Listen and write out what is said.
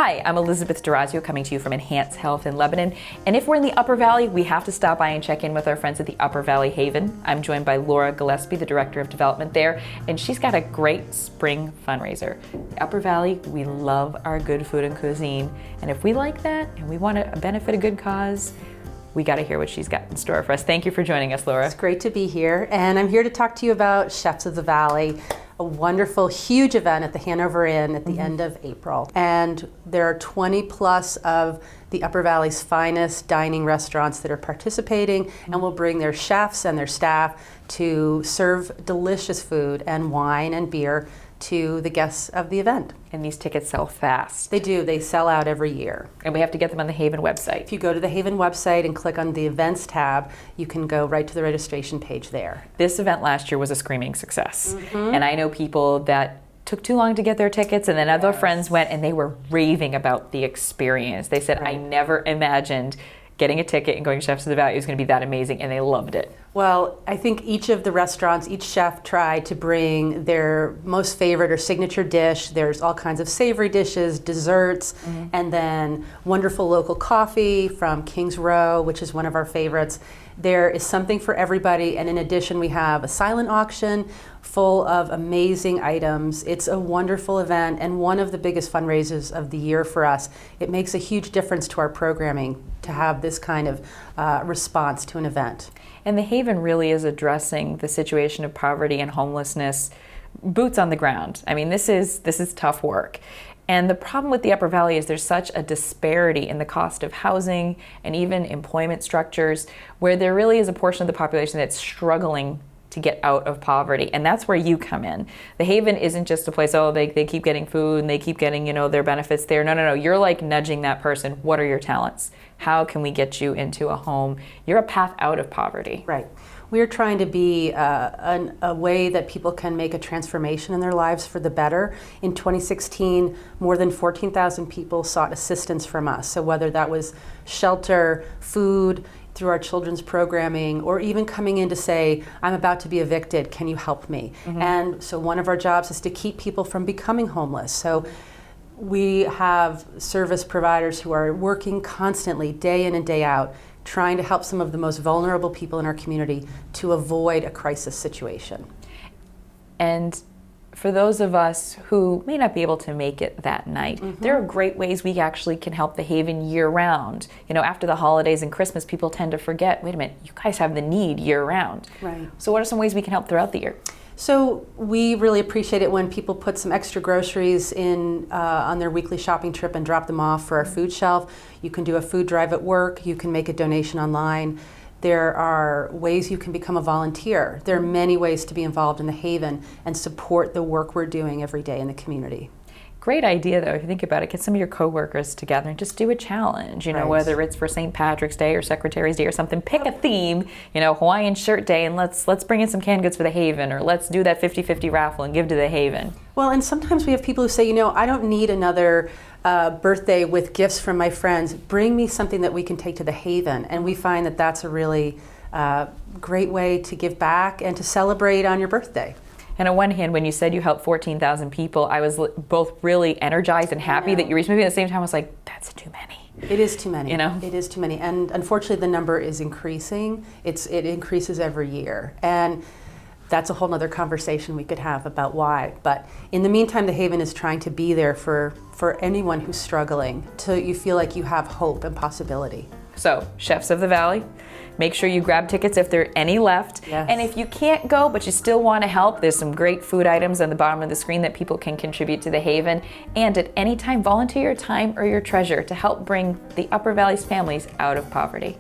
Hi, I'm Elizabeth Durazio coming to you from Enhance Health in Lebanon. And if we're in the Upper Valley, we have to stop by and check in with our friends at the Upper Valley Haven. I'm joined by Laura Gillespie, the Director of Development there, and she's got a great spring fundraiser. The Upper Valley, we love our good food and cuisine. And if we like that and we want to benefit a good cause, we got to hear what she's got in store for us. Thank you for joining us, Laura. It's great to be here, and I'm here to talk to you about Chefs of the Valley, a wonderful, huge event at the Hanover Inn at the end of April. And there are 20 plus of the Upper Valley's finest dining restaurants that are participating and will bring their chefs and their staff to serve delicious food and wine and beer to the guests of the event. And these tickets sell fast. They do. They sell out every year. And we have to get them on the Haven website. If you go to the Haven website and click on the events tab, you can go right to the registration page there. This event last year was a screaming success. And I know people that took too long to get their tickets, and then other friends went and they were raving about the experience. They said, I never imagined getting a ticket and going to Chefs of the Valley was going to be that amazing, and they loved it. Well, I think each of the restaurants, each chef tried to bring their most favorite or signature dish. There's all kinds of savory dishes, desserts, and then wonderful local coffee from King's Row, which is one of our favorites. There is something for everybody, and in addition, we have a silent auction full of amazing items. It's a wonderful event and one of the biggest fundraisers of the year for us. It makes a huge difference to our programming to have this kind of response to an event. And the Haven really is addressing the situation of poverty and homelessness, boots on the ground. I mean, this is tough work. And the problem with the Upper Valley is there's such a disparity in the cost of housing and even employment structures, where there really is a portion of the population that's struggling to get out of poverty. And that's where you come in. The Haven isn't just a place, they keep getting food and they keep getting, their benefits there. No. You're like nudging that person. What are your talents? How can we get you into a home? You're a path out of poverty. Right. We're trying to be a way that people can make a transformation in their lives for the better. In 2016, more than 14,000 people sought assistance from us. So whether that was shelter, food, through our children's programming, or even coming in to say, I'm about to be evicted, can you help me? And so one of our jobs is to keep people from becoming homeless. So we have service providers who are working constantly, day in and day out, trying to help some of the most vulnerable people in our community to avoid a crisis situation. And for those of us who may not be able to make it that night, there are great ways we actually can help the Haven year-round. After the holidays and Christmas, people tend to forget, wait a minute, you guys have the need year-round. Right. So what are some ways we can help throughout the year? So we really appreciate it when people put some extra groceries in on their weekly shopping trip and drop them off for our food shelf. You can do a food drive at work. You can make a donation online. There are ways you can become a volunteer. There are many ways to be involved in the Haven and support the work we're doing every day in the community. Great idea, though, if you think about it. Get some of your coworkers together and just do a challenge, whether it's for St. Patrick's Day or Secretary's Day or something. Pick a theme, Hawaiian shirt day, and let's bring in some canned goods for the Haven, or let's do that 50-50 raffle and give to the Haven. Well, and sometimes we have people who say, I don't need another birthday with gifts from my friends. Bring me something that we can take to the Haven. And we find that that's a really great way to give back and to celebrate on your birthday. And on one hand, when you said you helped 14,000 people, I was both really energized and happy that you reached me. At the same time, I was like, that's too many. It is too many. It is too many. And unfortunately, the number is increasing. It increases every year. And that's a whole nother conversation we could have about why. But in the meantime, the Haven is trying to be there for anyone who's struggling, so you feel like you have hope and possibility. So, Chefs of the Valley, make sure you grab tickets if there are any left. Yes. And if you can't go, but you still want to help, there's some great food items on the bottom of the screen that people can contribute to the Haven. And at any time, volunteer your time or your treasure to help bring the Upper Valley's families out of poverty.